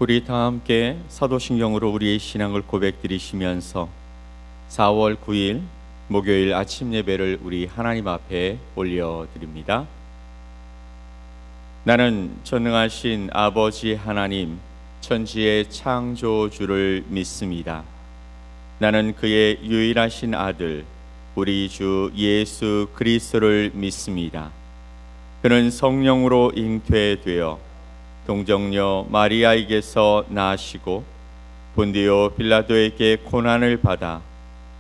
우리 다 함께 사도신경으로 우리의 신앙을 고백드리시면서 4월 9일 목요일 아침 예배를 우리 하나님 앞에 올려드립니다. 나는 전능하신 아버지 하나님 천지의 창조주를 믿습니다. 나는 그의 유일하신 아들 우리 주 예수 그리스도를 믿습니다. 그는 성령으로 잉태되어 동정녀 마리아에게서 나시고 본디오 빌라도에게 고난을 받아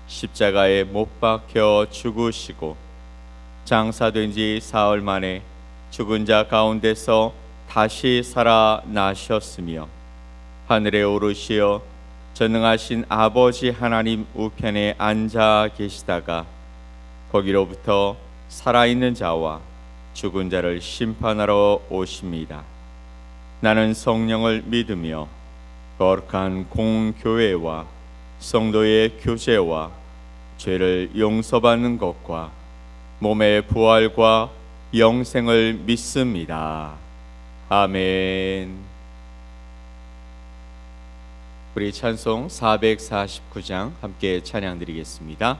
십자가에 못 박혀 죽으시고 장사된 지 사흘 만에 죽은 자 가운데서 다시 살아나셨으며 하늘에 오르시어 전능하신 아버지 하나님 우편에 앉아 계시다가 거기로부터 살아있는 자와 죽은 자를 심판하러 오십니다. 나는 성령을 믿으며 거룩한 공교회와 성도의 교제와 죄를 용서받는 것과 몸의 부활과 영생을 믿습니다. 아멘. 우리 찬송 449장 함께 찬양드리겠습니다.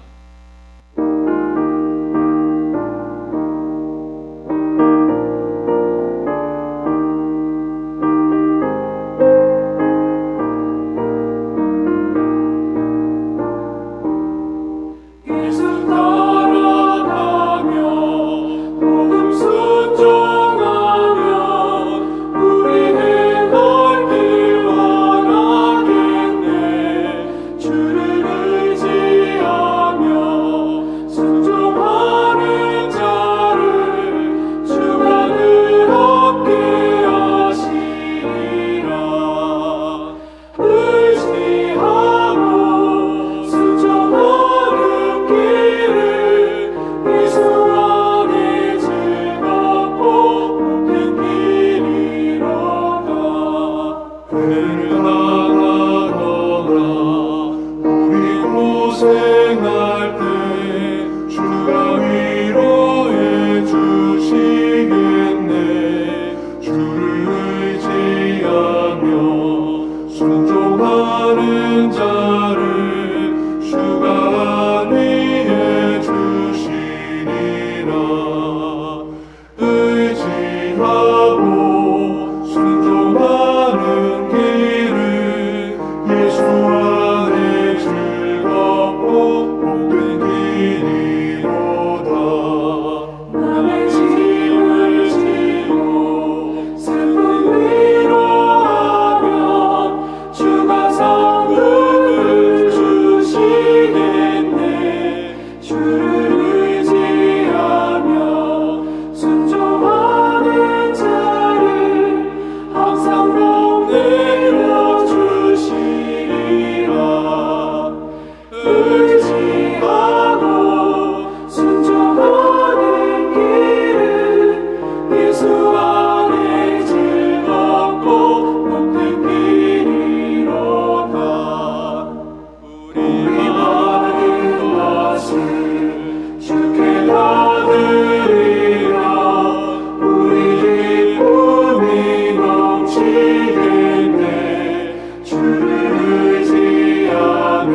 주를 의지하며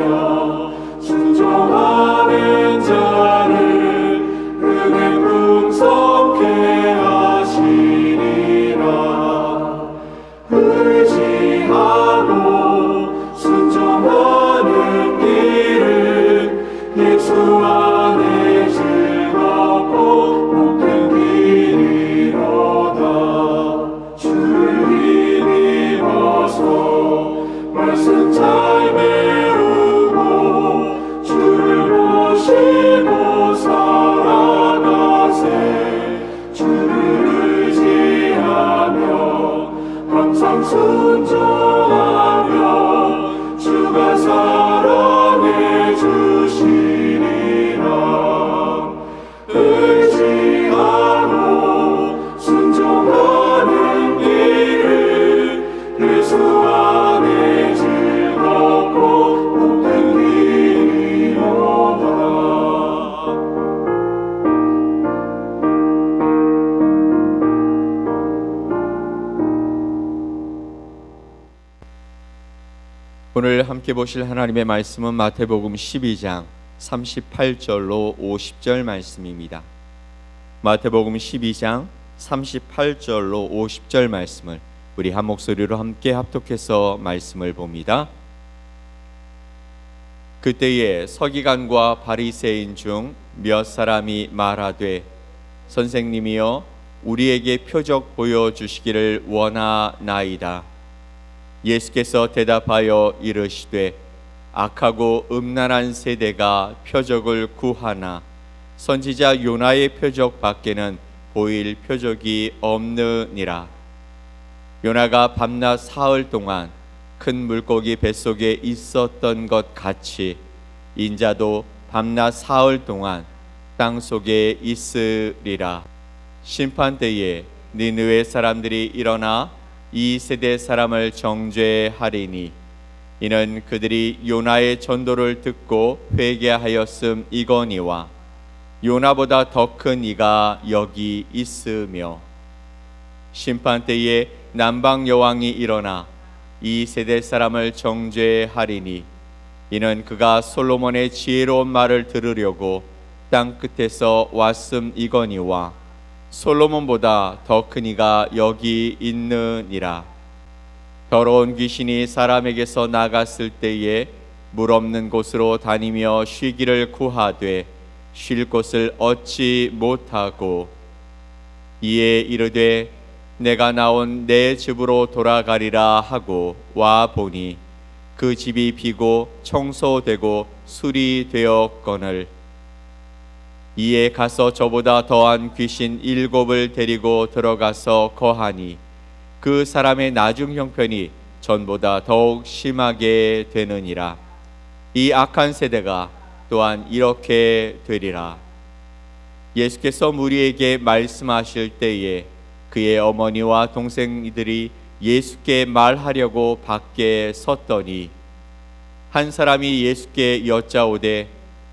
함께 보실 하나님의 말씀은 마태복음 12장 38절로 50절 말씀입니다. 마태복음 12장 38절로 50절 말씀을 우리 한 목소리로 함께 합독해서 말씀을 봅니다. 그때에 서기관과 바리새인 중 몇 사람이 말하되 선생님이여 우리에게 표적 보여주시기를 원하나이다. 예수께서 대답하여 이르시되 악하고 음란한 세대가 표적을 구하나 선지자 요나의 표적 밖에는 보일 표적이 없느니라. 요나가 밤낮 사흘 동안 큰 물고기 뱃속에 있었던 것 같이 인자도 밤낮 사흘 동안 땅 속에 있으리라. 심판때에 니느웨 사람들이 일어나 이 세대 사람을 정죄하리니 이는 그들이 요나의 전도를 듣고 회개하였음이거니와 요나보다 더 큰 이가 여기 있으며 심판때에 남방 여왕이 일어나 이 세대 사람을 정죄하리니 이는 그가 솔로몬의 지혜로운 말을 들으려고 땅 끝에서 왔음이거니와 솔로몬보다 더 큰 이가 여기 있느니라. 더러운 귀신이 사람에게서 나갔을 때에 물 없는 곳으로 다니며 쉬기를 구하되 쉴 곳을 얻지 못하고 이에 이르되 내가 나온 내 집으로 돌아가리라 하고 와 보니 그 집이 비고 청소되고 수리되었거늘 이에 가서 저보다 더한 귀신 7을 데리고 들어가서 거하니 그 사람의 나중 형편이 전보다 더욱 심하게 되느니라. 이 악한 세대가 또한 이렇게 되리라. 예수께서 무리에게 말씀하실 때에 그의 어머니와 동생들이 예수께 말하려고 밖에 섰더니 한 사람이 예수께 여짜오되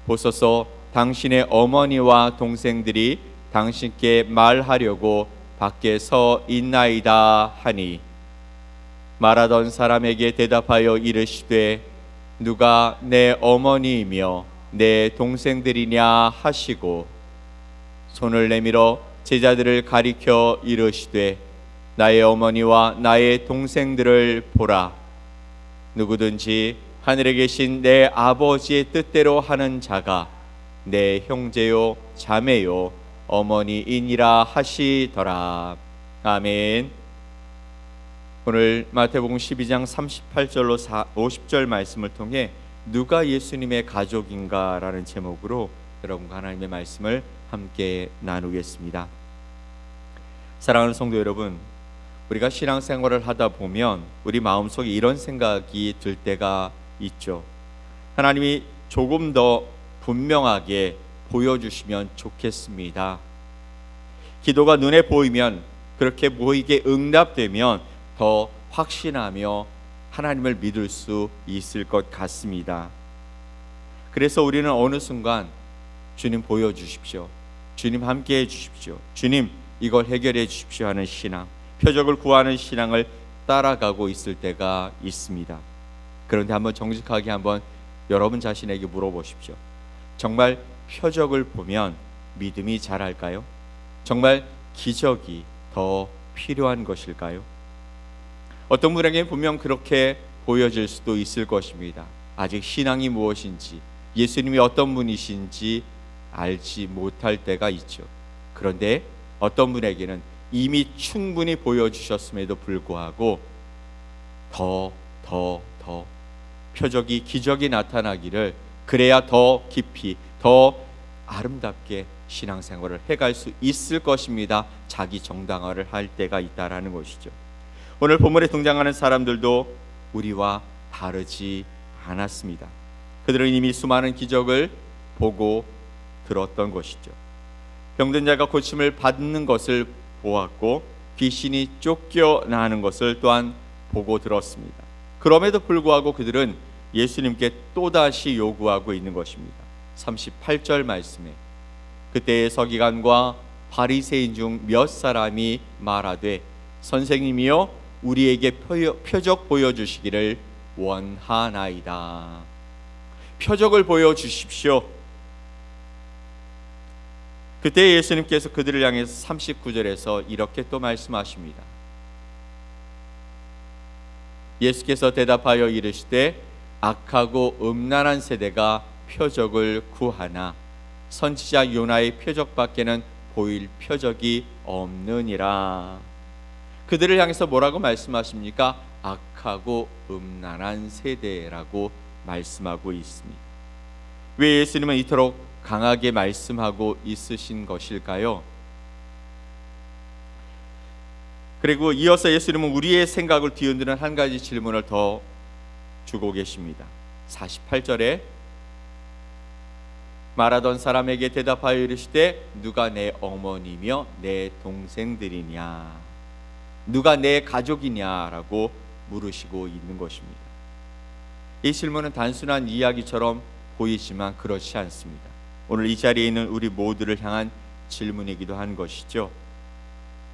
보소서 당신의 어머니와 동생들이 당신께 말하려고 밖에 서 있나이다 하니 말하던 사람에게 대답하여 이르시되 누가 내 어머니이며 내 동생들이냐 하시고 손을 내밀어 제자들을 가리켜 이르시되 나의 어머니와 나의 동생들을 보라. 누구든지 하늘에 계신 내 아버지의 뜻대로 하는 자가 내 형제요 자매요 어머니이니라 하시더라. 아멘. 오늘 마태복음 12장 38절로 50절 말씀을 통해 누가 예수님의 가족인가 라는 제목으로 여러분과 하나님의 말씀을 함께 나누겠습니다. 사랑하는 성도 여러분, 우리가 신앙생활을 하다 보면 우리 마음속에 이런 생각이 들 때가 있죠. 하나님이 조금 더 분명하게 보여주시면 좋겠습니다. 기도가 눈에 보이면 그렇게 보이게 응답되면 더 확신하며 하나님을 믿을 수 있을 것 같습니다. 그래서 우리는 어느 순간 주님 보여주십시오, 주님 함께해 주십시오, 주님 이걸 해결해 주십시오 하는 신앙, 표적을 구하는 신앙을 따라가고 있을 때가 있습니다. 그런데 한번 정직하게 한번 여러분 자신에게 물어보십시오. 정말 표적을 보면 믿음이 자랄까요? 정말 기적이 더 필요한 것일까요? 어떤 분에게는 분명 그렇게 보여질 수도 있을 것입니다. 아직 신앙이 무엇인지, 예수님이 어떤 분이신지 알지 못할 때가 있죠. 그런데 어떤 분에게는 이미 충분히 보여주셨음에도 불구하고 더 표적이, 기적이 나타나기를, 그래야 더 깊이, 더 아름답게 신앙생활을 해갈 수 있을 것입니다. 자기 정당화를 할 때가 있다라는 것이죠. 오늘 본문에 등장하는 사람들도 우리와 다르지 않았습니다. 그들은 이미 수많은 기적을 보고 들었던 것이죠. 병든 자가 고침을 받는 것을 보았고 귀신이 쫓겨나는 것을 또한 보고 들었습니다. 그럼에도 불구하고 그들은 예수님께 또다시 요구하고 있는 것입니다. 38절 말씀에 그때의 서기관과 바리새인 중 몇 사람이 말하되 선생님이여 우리에게 표적 보여주시기를 원하나이다. 표적을 보여주십시오. 그때 예수님께서 그들을 향해서 39절에서 이렇게 또 말씀하십니다. 예수께서 대답하여 이르시되 악하고 음란한 세대가 표적을 구하나 선지자 요나의 표적밖에는 보일 표적이 없느니라. 그들을 향해서 뭐라고 말씀하십니까? 악하고 음란한 세대라고 말씀하고 있습니다. 왜 예수님은 이토록 강하게 말씀하고 있으신 것일까요? 그리고 이어서 예수님은 우리의 생각을 뒤흔드는 한 가지 질문을 더 주고 계십니다. 48절에 말하던 사람에게 대답하여 이르시되 누가 내 어머니며 내 동생들이냐, 누가 내 가족이냐라고 물으시고 있는 것입니다. 이 질문은 단순한 이야기처럼 보이지만 그렇지 않습니다. 오늘 이 자리에 있는 우리 모두를 향한 질문이기도 한 것이죠.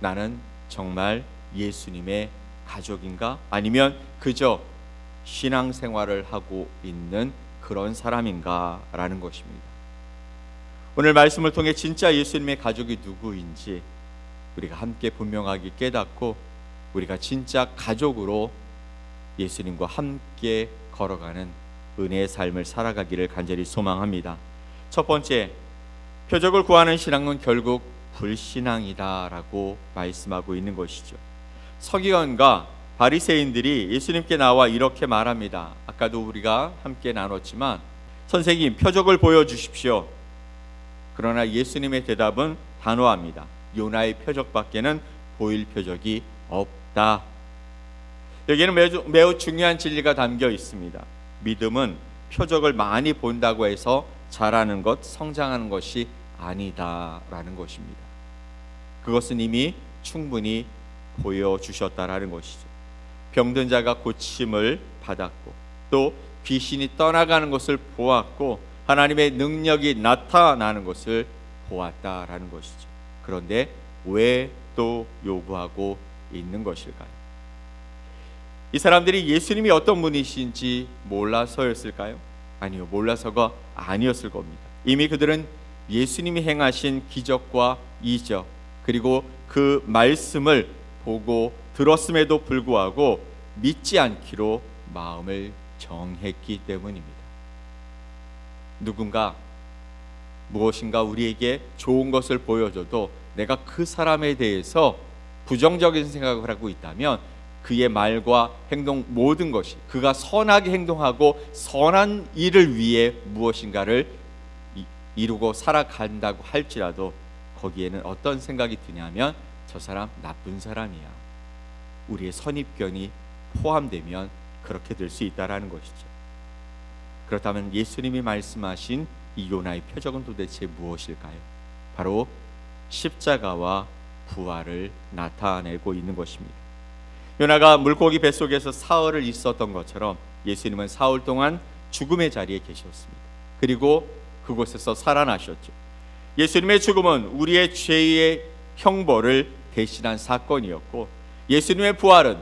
나는 정말 예수님의 가족인가? 아니면 그저 신앙생활을 하고 있는 그런 사람인가? 라는 것입니다. 오늘 말씀을 통해 진짜 예수님의 가족이 누구인지 우리가 함께 분명하게 깨닫고 우리가 진짜 가족으로 예수님과 함께 걸어가는 은혜의 삶을 살아가기를 간절히 소망합니다. 첫 번째, 표적을 구하는 신앙은 결국 불신앙이다라고 말씀하고 있는 것이죠. 서기관과 바리새인들이 예수님께 나와 이렇게 말합니다. 아까도 우리가 함께 나눴지만 선생님, 표적을 보여주십시오. 그러나 예수님의 대답은 단호합니다. 요나의 표적밖에는 보일 표적이 없다. 여기에는 매우 중요한 진리가 담겨 있습니다. 믿음은 표적을 많이 본다고 해서 자라는 것, 성장하는 것이 아니다라는 것입니다. 그것은 이미 충분히 보여주셨다라는 것이죠. 병든 자가 고침을 받았고 또 귀신이 떠나가는 것을 보았고 하나님의 능력이 나타나는 것을 보았다라는 것이죠. 그런데 왜 또 요구하고 있는 것일까요? 이 사람들이 예수님이 어떤 분이신지 몰라서였을까요? 아니요, 몰라서가 아니었을 겁니다. 이미 그들은 예수님이 행하신 기적과 이적 그리고 그 말씀을 보고 들었음에도 불구하고 믿지 않기로 마음을 정했기 때문입니다. 누군가 무엇인가 우리에게 좋은 것을 보여줘도 내가 그 사람에 대해서 부정적인 생각을 하고 있다면 그의 말과 행동 모든 것이 그가 선하게 행동하고 선한 일을 위해 무엇인가를 이루고 살아간다고 할지라도 거기에는 어떤 생각이 드냐면 저 사람 나쁜 사람이야. 우리의 선입견이 포함되면 그렇게 될 수 있다라는 것이죠. 그렇다면 예수님이 말씀하신 이 요나의 표적은 도대체 무엇일까요? 바로 십자가와 부활을 나타내고 있는 것입니다. 요나가 물고기 뱃속에서 사흘을 있었던 것처럼 예수님은 사흘 동안 죽음의 자리에 계셨습니다. 그리고 그곳에서 살아나셨죠. 예수님의 죽음은 우리의 죄의 형벌을 대신한 사건이었고 예수님의 부활은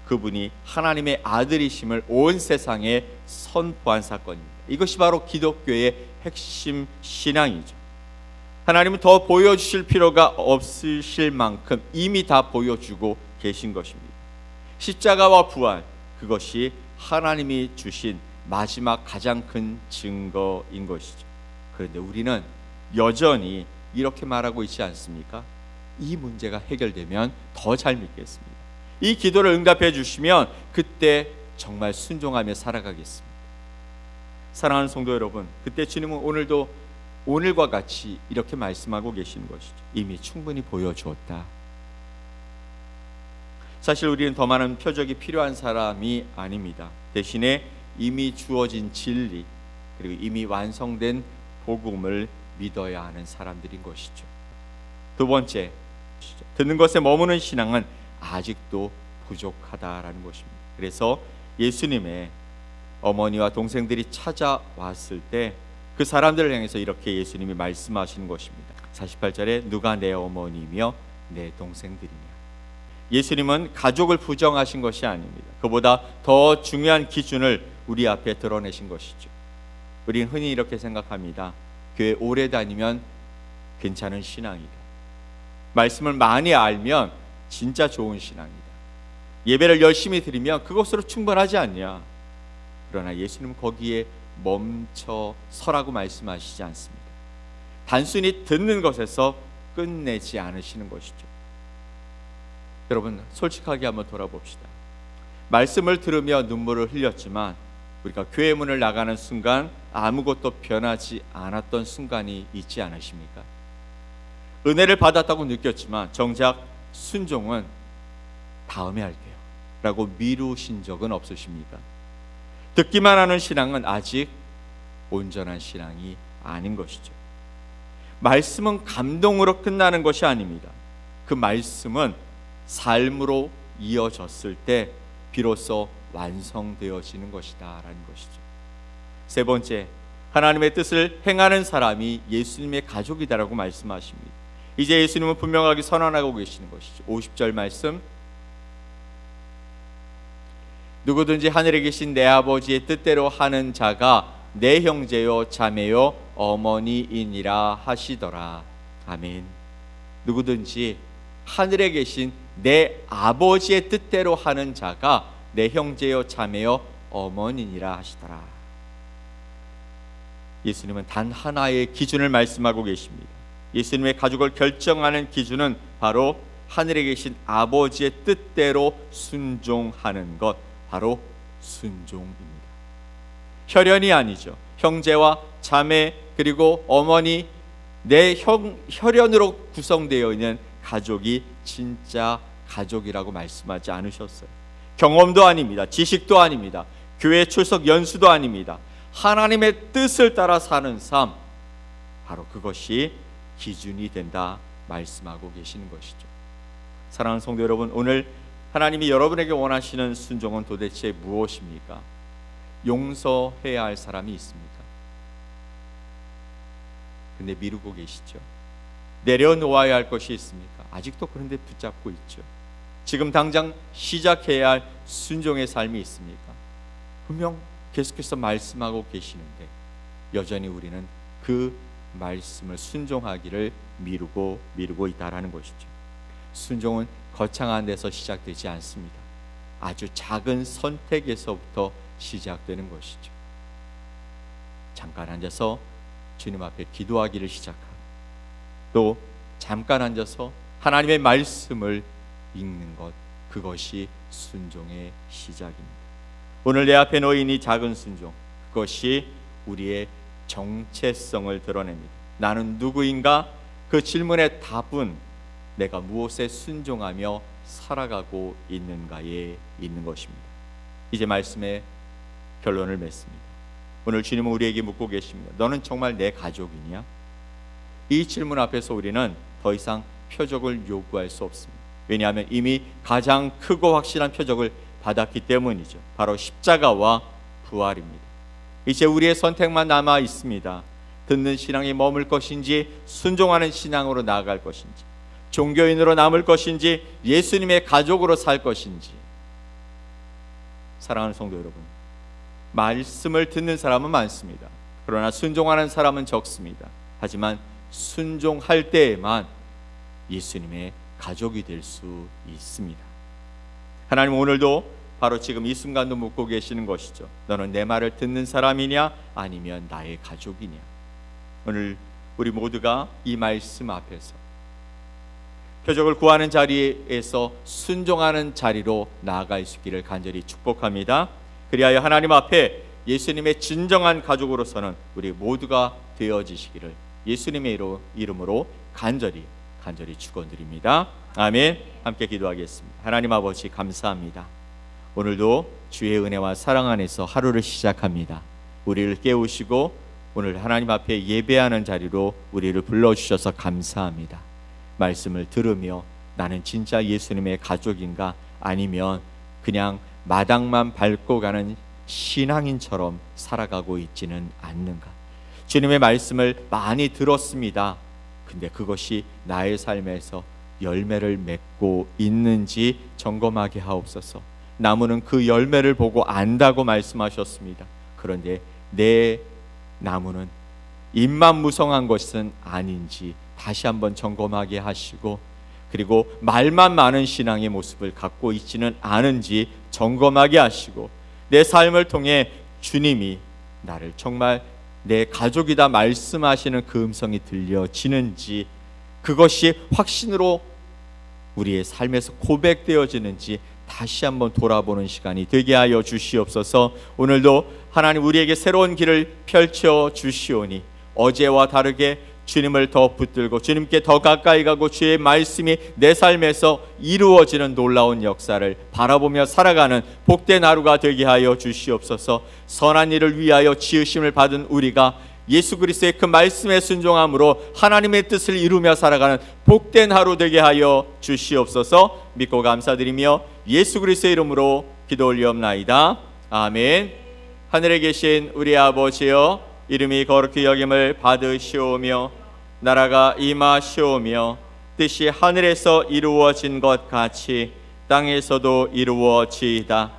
그분이 하나님의 아들이심을 온 세상에 선포한 사건입니다. 이것이 바로 기독교의 핵심 신앙이죠. 하나님은 더 보여주실 필요가 없으실 만큼 이미 다 보여주고 계신 것입니다. 십자가와 부활, 그것이 하나님이 주신 마지막 가장 큰 증거인 것이죠. 그런데 우리는 여전히 이렇게 말하고 있지 않습니까? 이 문제가 해결되면 더 잘 믿겠습니다. 이 기도를 응답해 주시면 그때 정말 순종하며 살아가겠습니다. 사랑하는 성도 여러분, 그때 주님은 오늘도 오늘과 같이 이렇게 말씀하고 계시는 것이죠. 이미 충분히 보여주었다. 사실 우리는 더 많은 표적이 필요한 사람이 아닙니다. 대신에 이미 주어진 진리 그리고 이미 완성된 복음을 믿어야 하는 사람들인 것이죠. 두 번째, 듣는 것에 머무는 신앙은 아직도 부족하다라는 것입니다. 그래서 예수님의 어머니와 동생들이 찾아왔을 때 그 사람들을 향해서 이렇게 예수님이 말씀하시는 것입니다. 48절에 누가 내 어머니며 내 동생들이냐. 예수님은 가족을 부정하신 것이 아닙니다. 그보다 더 중요한 기준을 우리 앞에 드러내신 것이죠. 우리는 흔히 이렇게 생각합니다. 교회 오래 다니면 괜찮은 신앙이다. 말씀을 많이 알면 진짜 좋은 신앙이다. 예배를 열심히 드리면 그것으로 충분하지 않냐. 그러나 예수님은 거기에 멈춰 서라고 말씀하시지 않습니다. 단순히 듣는 것에서 끝내지 않으시는 것이죠. 여러분, 솔직하게 한번 돌아봅시다. 말씀을 들으며 눈물을 흘렸지만 우리가 교회 문을 나가는 순간 아무것도 변하지 않았던 순간이 있지 않으십니까? 은혜를 받았다고 느꼈지만 정작 순종은 다음에 할게요 라고 미루신 적은 없으십니까? 듣기만 하는 신앙은 아직 온전한 신앙이 아닌 것이죠. 말씀은 감동으로 끝나는 것이 아닙니다. 그 말씀은 삶으로 이어졌을 때 비로소 완성되어지는 것이다 라는 것이죠. 세 번째, 하나님의 뜻을 행하는 사람이 예수님의 가족이다라고 말씀하십니다. 이제 예수님은 분명하게 선언하고 계시는 것이죠. 50절 말씀, 누구든지 하늘에 계신 내 아버지의 뜻대로 하는 자가 내 형제요 자매요 어머니이니라 하시더라. 아멘. 누구든지 하늘에 계신 내 아버지의 뜻대로 하는 자가 내 형제요 자매요 어머니니라 하시더라. 예수님은 단 하나의 기준을 말씀하고 계십니다. 예수님의 가족을 결정하는 기준은 바로 하늘에 계신 아버지의 뜻대로 순종하는 것, 바로 순종입니다. 혈연이 아니죠. 형제와 자매 그리고 어머니, 내 혈연으로 구성되어 있는 가족이 진짜 가족이라고 말씀하지 않으셨어요. 경험도 아닙니다. 지식도 아닙니다. 교회 출석 연수도 아닙니다. 하나님의 뜻을 따라 사는 삶, 바로 그것이 기준이 된다 말씀하고 계시는 것이죠. 사랑하는 성도 여러분, 오늘 하나님이 여러분에게 원하시는 순종은 도대체 무엇입니까? 용서해야 할 사람이 있습니까? 근데 미루고 계시죠. 내려놓아야 할 것이 있습니까? 아직도 그런데 붙잡고 있죠. 지금 당장 시작해야 할 순종의 삶이 있습니까? 분명 계속해서 말씀하고 계시는데 여전히 우리는 그 말씀을 순종하기를 미루고 있다라는 것이죠. 순종은 거창한 데서 시작되지 않습니다. 아주 작은 선택에서부터 시작되는 것이죠. 잠깐 앉아서 주님 앞에 기도하기를 시작하고 또 잠깐 앉아서 하나님의 말씀을 읽는 것, 그것이 순종의 시작입니다. 오늘 내 앞에 놓인 이 작은 순종, 그것이 우리의 정체성을 드러냅니다. 나는 누구인가? 그 질문의 답은 내가 무엇에 순종하며 살아가고 있는가에 있는 것입니다. 이제 말씀의 결론을 맺습니다. 오늘 주님은 우리에게 묻고 계십니다. 너는 정말 내 가족이냐? 이 질문 앞에서 우리는 더 이상 표적을 요구할 수 없습니다. 왜냐하면 이미 가장 크고 확실한 표적을 받았기 때문이죠. 바로 십자가와 부활입니다. 이제 우리의 선택만 남아 있습니다. 듣는 신앙에 머물 것인지 순종하는 신앙으로 나아갈 것인지, 종교인으로 남을 것인지 예수님의 가족으로 살 것인지. 사랑하는 성도 여러분, 말씀을 듣는 사람은 많습니다. 그러나 순종하는 사람은 적습니다. 하지만 순종할 때에만 예수님의 가족이 될 수 있습니다. 하나님 오늘도 바로 지금 이 순간도 묻고 계시는 것이죠. 너는 내 말을 듣는 사람이냐 아니면 나의 가족이냐. 오늘 우리 모두가 이 말씀 앞에서 표적을 구하는 자리에서 순종하는 자리로 나아갈 수 있기를 간절히 축복합니다. 그리하여 하나님 앞에 예수님의 진정한 가족으로서는 우리 모두가 되어지시기를 예수님의 이름으로 간절히 축원드립니다. 아멘. 함께 기도하겠습니다. 하나님 아버지 감사합니다. 오늘도 주의 은혜와 사랑 안에서 하루를 시작합니다. 우리를 깨우시고 오늘 하나님 앞에 예배하는 자리로 우리를 불러주셔서 감사합니다. 말씀을 들으며 나는 진짜 예수님의 가족인가 아니면 그냥 마당만 밟고 가는 신앙인처럼 살아가고 있지는 않는가. 주님의 말씀을 많이 들었습니다. 근데 그것이 나의 삶에서 열매를 맺고 있는지 점검하게 하옵소서. 나무는 그 열매를 보고 안다고 말씀하셨습니다. 그런데 내 나무는 잎만 무성한 것은 아닌지 다시 한번 점검하게 하시고, 그리고 말만 많은 신앙의 모습을 갖고 있지는 않은지 점검하게 하시고, 내 삶을 통해 주님이 나를 정말 내 가족이다 말씀하시는 그 음성이 들려지는지, 그것이 확신으로 우리의 삶에서 고백되어지는지 다시 한번 돌아보는 시간이 되게 하여 주시옵소서. 오늘도 하나님 우리에게 새로운 길을 펼쳐 주시오니 어제와 다르게 주님을 더 붙들고 주님께 더 가까이 가고 주의 말씀이 내 삶에서 이루어지는 놀라운 역사를 바라보며 살아가는 복된 하루가 되게 하여 주시옵소서. 선한 일을 위하여 지으심을 받은 우리가 예수 그리스도의 그 말씀에 순종함으로 하나님의 뜻을 이루며 살아가는 복된 하루 되게 하여 주시옵소서. 믿고 감사드리며 예수 그리스도의 이름으로 기도 올리옵나이다. 아멘. 하늘에 계신 우리 아버지여, 이름이 거룩히 여김을 받으시오며 나라가 임하시오며 뜻이 하늘에서 이루어진 것 같이 땅에서도 이루어지이다.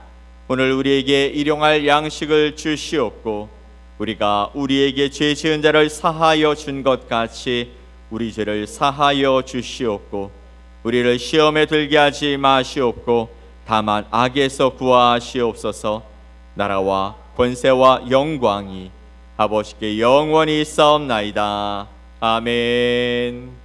오늘 우리에게 일용할 양식을 주시옵고 우리가 우리에게 죄 지은 자를 사하여 준 것 같이 우리 죄를 사하여 주시옵고 우리를 시험에 들게 하지 마시옵고 다만 악에서 구하시옵소서. 나라와 권세와 영광이 아버지께 영원히 있사옵나이다. 아멘.